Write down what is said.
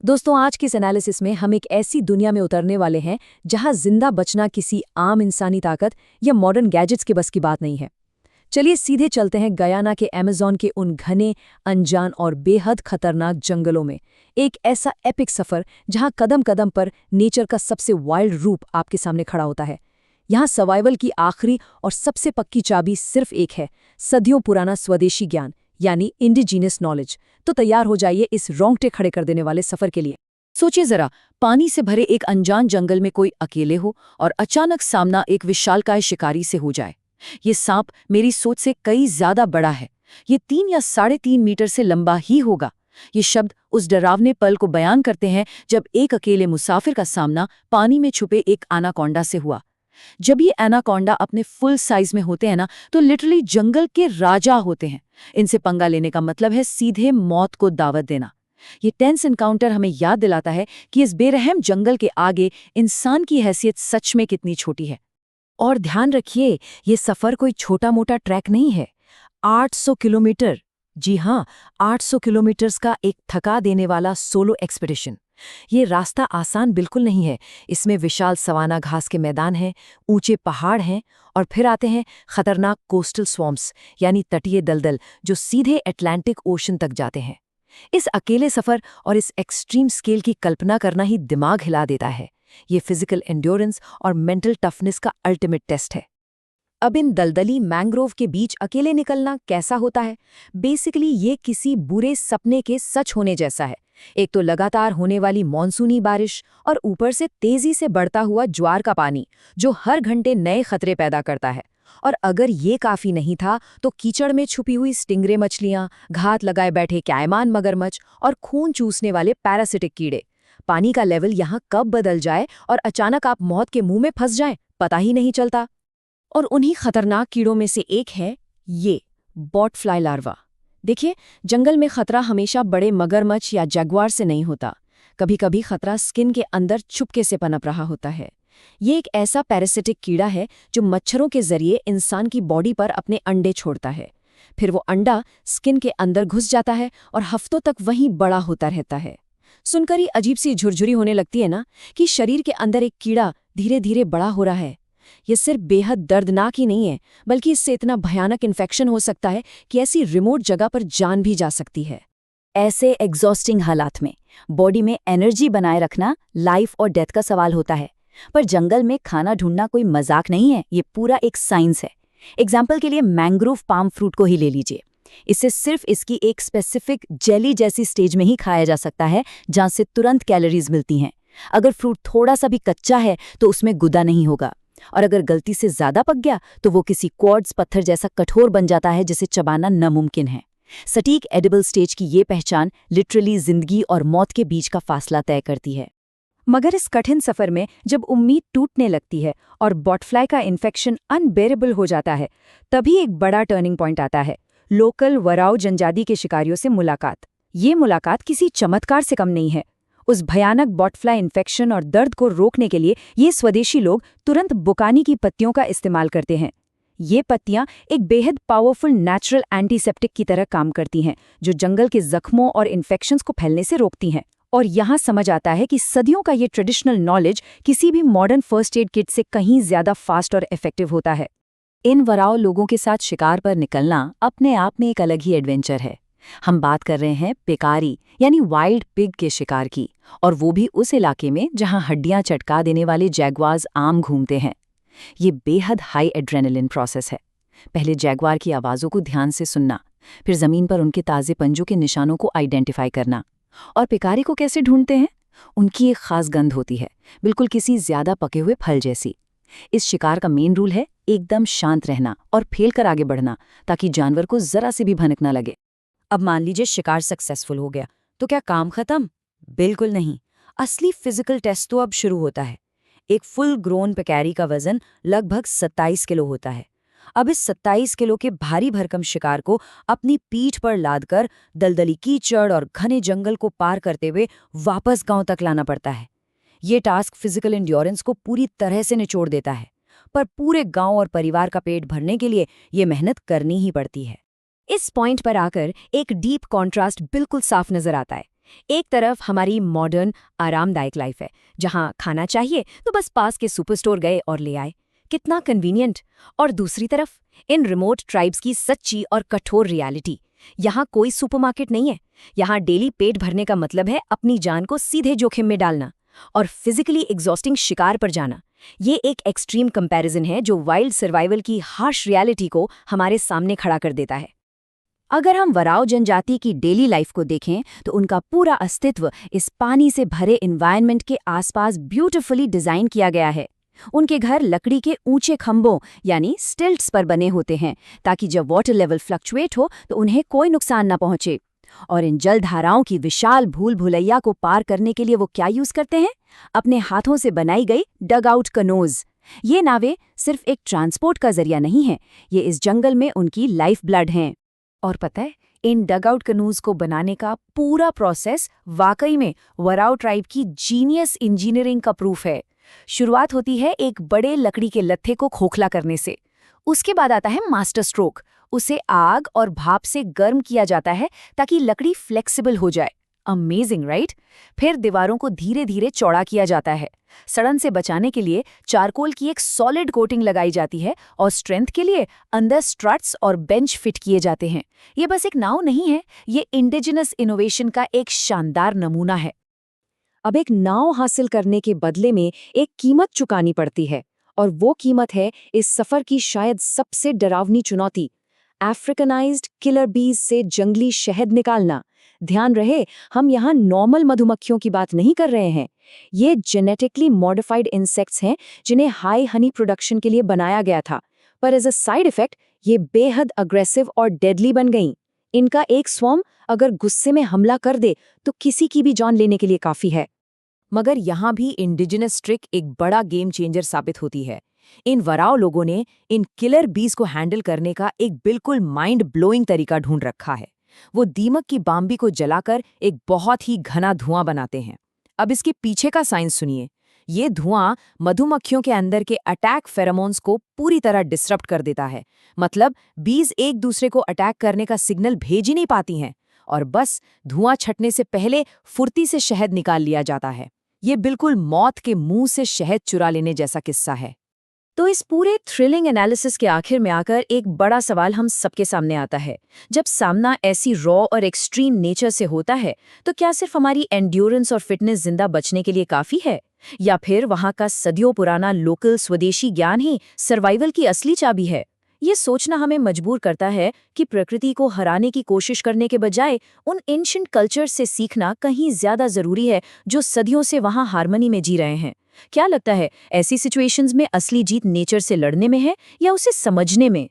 दोस्तों, आज के इस एनालिसिस में हम एक ऐसी दुनिया में उतरने वाले हैं जहां जिंदा बचना किसी आम इंसानी ताकत या मॉडर्न गैजेट्स के बस की बात नहीं है। चलिए सीधे चलते हैं गयाना के अमेज़न के उन घने, अनजान और बेहद खतरनाक जंगलों में। एक ऐसा एपिक सफर जहां कदम कदम पर नेचर का सबसे वाइल्ड रूप आपके सामने खड़ा होता है। यहाँ सर्वाइवल की आखिरी और सबसे पक्की चाबी सिर्फ एक है, सदियों पुराना स्वदेशी ज्ञान यानी इंडिजीनियस नॉलेज। तो तैयार हो जाइए इस रोंगटे खड़े कर देने वाले सफर के लिए। सोचिए जरा, पानी से भरे एक अनजान जंगल में कोई अकेले हो और अचानक सामना एक विशालकाय शिकारी से हो जाए। ये सांप मेरी सोच से कई ज्यादा बड़ा है। ये 3 या 3.5 मीटर से लंबा ही होगा। ये शब्द उस डरावने पल को बयान करते हैं जब एक अकेले मुसाफिर का सामना पानी में छुपे एक एनाकोंडा से हुआ। जब ये एनाकोंडा अपने फुल साइज में होते हैं ना, तो लिटरली जंगल के राजा होते हैं। इनसे पंगा लेने का मतलब है सीधे मौत को दावत देना। ये टेंस एनकाउंटर हमें याद दिलाता है कि इस बेरहम जंगल के आगे इंसान की हैसियत सच में कितनी छोटी है। और ध्यान रखिए, ये सफर कोई छोटा मोटा ट्रैक नहीं है। 800 किलोमीटर, जी हाँ, 800 किलोमीटर्स का एक थका देने वाला सोलो एक्सपीडिशन। ये रास्ता आसान बिल्कुल नहीं है। इसमें विशाल सवाना घास के मैदान हैं, ऊंचे पहाड़ हैं और फिर आते हैं खतरनाक कोस्टल स्वॉम्प्स यानी तटीय दलदल जो सीधे अटलांटिक ओशन तक जाते हैं। इस अकेले सफर और इस एक्सट्रीम स्केल की कल्पना करना ही दिमाग हिला देता है। ये फिजिकल एंड्योरेंस और मेंटल टफनेस का अल्टीमेट टेस्ट है। अब इन दलदली मैंग्रोव के बीच अकेले निकलना कैसा होता है? बेसिकली ये किसी बुरे सपने के सच होने जैसा है। एक तो लगातार होने वाली मॉनसूनी बारिश और ऊपर से तेजी से बढ़ता हुआ ज्वार का पानी जो हर घंटे नए खतरे पैदा करता है। और अगर ये काफी नहीं था तो कीचड़ में छुपी हुई स्टिंगरे मछलियां, घात लगाए बैठे कैमान मगरमच्छ और खून चूसने वाले पैरासिटिक कीड़े। पानी का लेवल यहाँ कब बदल जाए और अचानक आप मौत के मुंह में फंस जाएं, पता ही नहीं चलता। और उन्हीं खतरनाक कीड़ों में से एक है ये बॉटफ्लाई लार्वा। देखिए, जंगल में खतरा हमेशा बड़े मगरमच्छ या जगुआर से नहीं होता। कभी कभी खतरा स्किन के अंदर चुपके से पनप रहा होता है। ये एक ऐसा पैरासिटिक कीड़ा है जो मच्छरों के जरिए इंसान की बॉडी पर अपने अंडे छोड़ता है। फिर वो अंडा स्किन के अंदर घुस जाता है और हफ्तों तक वहीं बड़ा होता रहता है। सुनकर ही अजीब सी झुरझुरी होने लगती है ना, कि शरीर के अंदर एक कीड़ा धीरे धीरे बड़ा हो रहा है। ये सिर्फ बेहद दर्दनाक ही नहीं है, बल्कि इससे इतना भयानक इन्फेक्शन हो सकता है कि ऐसी रिमोट जगह पर जान भी जा सकती है। ऐसे एग्जॉस्टिंग हालात में बॉडी में एनर्जी बनाए रखना लाइफ और डेथ का सवाल होता है। पर जंगल में खाना ढूंढना कोई मजाक नहीं है, ये पूरा एक साइंस है। एग्जाम्पल के लिए मैंग्रोव पाम फ्रूट को ही ले लीजिए। इसे सिर्फ इसकी एक स्पेसिफिक जेली जैसी स्टेज में ही खाया जा सकता है, जहां से तुरंत कैलोरीज मिलती हैं। अगर फ्रूट थोड़ा सा भी कच्चा है तो उसमें गुदा नहीं होगा, और अगर गलती से ज्यादा पक गया तो वो किसी क्वार्ट्ज पत्थर जैसा कठोर बन जाता है जिसे चबाना नामुमकिन है। सटीक एडिबल स्टेज की ये पहचान लिटरली जिंदगी और मौत के बीच का फासला तय करती है। मगर इस कठिन सफर में जब उम्मीद टूटने लगती है और बॉटफ्लाई का इन्फेक्शन अनबेरेबल हो जाता है, तभी एक बड़ा टर्निंग पॉइंट आता है। लोकल वराओ जनजाति के शिकारियों से मुलाकात। ये मुलाकात किसी चमत्कार से कम नहीं है। उस भयानक बॉटफ्लाई इन्फेक्शन और दर्द को रोकने के लिए ये स्वदेशी लोग तुरंत बुकानी की पत्तियों का इस्तेमाल करते हैं। ये पत्तियां एक बेहद पावरफुल नेचुरल एंटीसेप्टिक की तरह काम करती हैं, जो जंगल के जख्मों और इन्फेक्शंस को फैलने से रोकती हैं। और यहाँ समझ आता है कि सदियों का ये ट्रेडिशनल नॉलेज किसी भी मॉडर्न फर्स्ट एड किट से कहीं ज्यादा फास्ट और इफेक्टिव होता है। इन वराओ लोगों के साथ शिकार पर निकलना अपने आप में एक अलग ही एडवेंचर है। हम बात कर रहे हैं पेकारी यानी वाइल्ड पिग के शिकार की, और वो भी उस इलाके में जहां हड्डियां चटका देने वाले जैगवार्स आम घूमते हैं। ये बेहद हाई एड्रेनलिन प्रोसेस है। पहले जैगवार की आवाज़ों को ध्यान से सुनना, फिर जमीन पर उनके ताज़े पंजों के निशानों को आइडेंटिफाई करना। और पेकारी को कैसे ढूंढते हैं? उनकी एक खास गंध होती है, बिल्कुल किसी ज्यादा पके हुए फल जैसी। इस शिकार का मेन रूल है एकदम शांत रहना और फैलकर आगे बढ़ना, ताकि जानवर को जरा से भी भनक न लगे। अब मान लीजिए शिकार सक्सेसफुल हो गया, तो क्या काम खत्म? बिल्कुल नहीं। असली फिजिकल टेस्ट तो अब शुरू होता है। एक फुल ग्रोन पेकारी का वजन लगभग 27 किलो होता है। अब इस 27 किलो के भारी भरकम शिकार को अपनी पीठ पर लादकर दलदली कीचड़ और घने जंगल को पार करते हुए वापस गांव तक लाना पड़ता है। ये टास्क फिजिकल एंड्योरेंस को पूरी तरह से निचोड़ देता है, पर पूरे गांव और परिवार का पेट भरने के लिए ये मेहनत करनी ही पड़ती है। इस पॉइंट पर आकर एक डीप कॉन्ट्रास्ट बिल्कुल साफ नजर आता है। एक तरफ हमारी मॉडर्न आरामदायक लाइफ है, जहां खाना चाहिए तो बस पास के सुपर स्टोर गए और ले आए, कितना कन्वीनियंट। और दूसरी तरफ इन रिमोट ट्राइब्स की सच्ची और कठोर रियलिटी। यहाँ कोई सुपरमार्केट नहीं है। यहाँ डेली पेट भरने का मतलब है अपनी जान को सीधे जोखिम में डालना और फिजिकली एग्जॉस्टिंग शिकार पर जाना। ये एक एक्सट्रीम कंपैरिजन है जो वाइल्ड सर्वाइवल की हार्श रियलिटी को हमारे सामने खड़ा कर देता है। अगर हम वराओ जनजाति की डेली लाइफ को देखें तो उनका पूरा अस्तित्व इस पानी से भरे एनवायरनमेंट के आसपास ब्यूटीफुली डिजाइन किया गया है। उनके घर लकड़ी के ऊंचे खंभों यानी स्टिल्ट्स पर बने होते हैं ताकि जब वाटर लेवल फ्लक्चुएट हो तो उन्हें कोई नुकसान न पहुंचे। और इन जलधाराओं की विशाल भूल भुलैया को पार करने के लिए वो क्या यूज करते हैं? अपने हाथों से बनाई गई डग आउट कनोज। ये नावें सिर्फ एक ट्रांसपोर्ट का जरिया नहीं है, ये इस जंगल में उनकी लाइफ ब्लड हैं। और पता है, इन डगआउट कनूज को बनाने का पूरा प्रोसेस वाकई में वराओ ट्राइब की जीनियस इंजीनियरिंग का प्रूफ है। शुरुआत होती है एक बड़े लकड़ी के लत्थे को खोखला करने से। उसके बाद आता है मास्टर स्ट्रोक। उसे आग और भाप से गर्म किया जाता है ताकि लकड़ी फ्लेक्सिबल हो जाए। Amazing right? फिर दीवारों को धीरे धीरे चौड़ा किया जाता है। सड़न से बचाने के लिए चारकोल की एक सॉलिड कोटिंग लगाई जाती है और स्ट्रेंथ के लिए अंदर स्ट्रट्स और बेंच फिट किए जाते हैं। ये बस एक नाव नहीं है, ये इंडिजिनस इनोवेशन का एक शानदार नमूना है। अब एक नाव हासिल करने के बदले में एक कीमत चुकानी पड़ती है, और वो कीमत है इस सफर की शायद सबसे डरावनी चुनौती, अफ्रीकनाइज्ड किलर बीज से जंगली शहद निकालना। ध्यान रहे, हम यहाँ नॉर्मल मधुमक्खियों की बात नहीं कर रहे हैं। ये जेनेटिकली मॉडिफाइड इंसेक्ट्स हैं जिन्हें हाई हनी प्रोडक्शन के लिए बनाया गया था, पर एज अ साइड इफेक्ट ये बेहद अग्रेसिव और डेडली बन गईं। इनका एक स्वॉर्म अगर गुस्से में हमला कर दे तो किसी की भी जान लेने के लिए काफी है। मगर यहाँ भी इंडिजिनस ट्रिक एक बड़ा गेम चेंजर साबित होती है। इन वराओ लोगों ने इन किलर बीज को हैंडल करने का एक बिल्कुल माइंड ब्लोइंग तरीका ढूंढ रखा है। वो दीमक की बाम्बी को जलाकर एक बहुत ही घना धुआं बनाते हैं। अब इसके पीछे का साइंस सुनिए। ये धुआं मधुमक्खियों के अंदर के अटैक फेरोमोन्स को पूरी तरह डिसरप्ट कर देता है। मतलब बीज एक दूसरे को अटैक करने का सिग्नल भेज ही नहीं पाती हैं, और बस धुआं छटने से पहले फुर्ती से शहद निकाल लिया जाता है। ये बिल्कुल मौत के मुंह से शहद चुरा लेने जैसा किस्सा है। तो इस पूरे थ्रिलिंग एनालिसिस के आखिर में आकर एक बड़ा सवाल हम सबके सामने आता है। जब सामना ऐसी रॉ और एक्सट्रीम नेचर से होता है तो क्या सिर्फ हमारी एंड्योरेंस और फिटनेस जिंदा बचने के लिए काफ़ी है, या फिर वहाँ का सदियों पुराना लोकल स्वदेशी ज्ञान ही सर्वाइवल की असली चाबी है? ये सोचना हमें मजबूर करता है कि प्रकृति को हराने की कोशिश करने के बजाय उन एंशिएंट कल्चर से सीखना कहीं ज्यादा जरूरी है जो सदियों से वहाँ हार्मनी में जी रहे हैं। क्या लगता है, ऐसी सिचुएशंस में असली जीत नेचर से लड़ने में है या उसे समझने में?